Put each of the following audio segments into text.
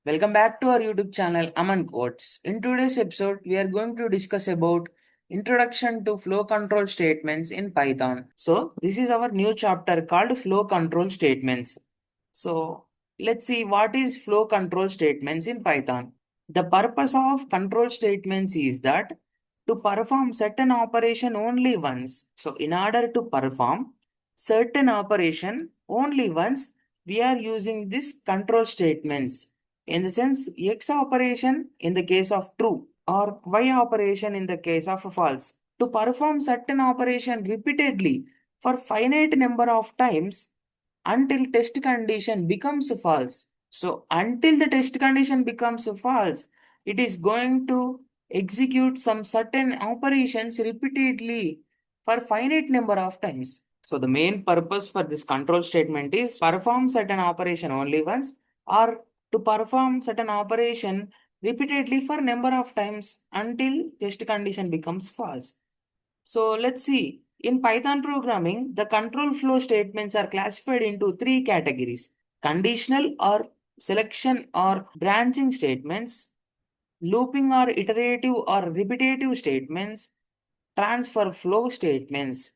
Welcome back to our YouTube channel Aman Quotes. In today's episode, we are going to discuss about introduction to flow control statements in Python. So, this is our new chapter called flow control statements. So, let's see what is flow control statements in Python. The purpose of control statements is that to perform certain operation only once. So, in order to perform certain operation only once, we are using this control statements. In the sense, X operation in the case of true or Y operation in the case of false. To perform certain operation repeatedly for finite number of times until test condition becomes false. So until the test condition becomes false, it is going to execute some certain operations repeatedly for finite number of times. So the main purpose for this control statement is perform certain operation only once or to perform certain operation repeatedly for number of times until test condition becomes false. So let's see. In Python programming, the control flow statements are classified into three categories: conditional or selection or branching statements, looping or iterative or repetitive statements, transfer flow statements.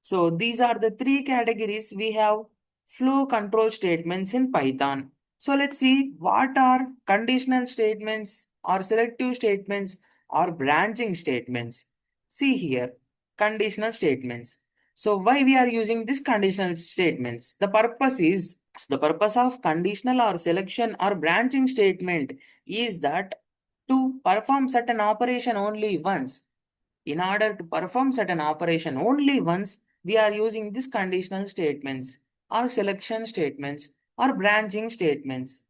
So these are the three categories we have flow control statements in Python. So let's see what are conditional statements or selective statements or branching statements. See here, conditional statements. So why we are using these conditional statements? The purpose of conditional or selection or branching statement is that to perform certain operation only once. In order to perform certain operation only once, we are using these conditional statements or selection statements or branching statements.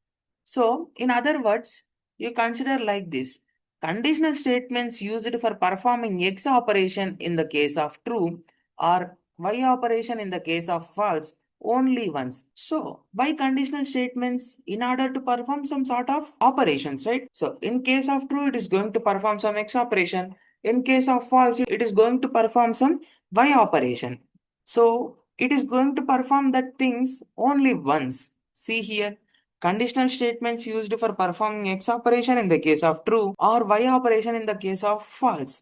So, in other words, you consider like this. Conditional statements used for performing X operation in the case of true or Y operation in the case of false only once. So, why conditional statements? In order to perform some sort of operations, right? So, in case of true, it is going to perform some X operation. In case of false, it is going to perform some Y operation. So, it is going to perform that things only once. See here, conditional statements used for performing X operation in the case of true or Y operation in the case of false.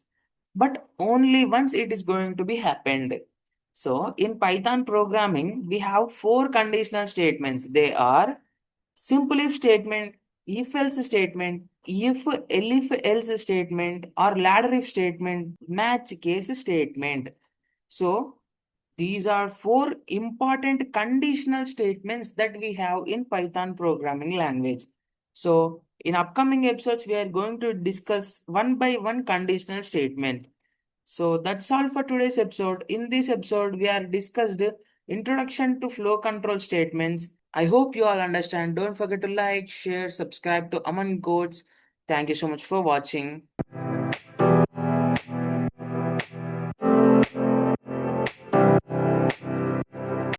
But only once it is going to be happened. So in Python programming, we have four conditional statements. They are simple if statement, if else statement, if elif else statement, or ladder if statement, match case statement. So these are four important conditional statements that we have in Python programming language. So in upcoming episodes, we are going to discuss one by one conditional statement. So that's all for today's episode. In this episode, we are discussed introduction to flow control statements. I hope you all understand. Don't forget to like, share, subscribe to Aman Codes. Thank you so much for watching.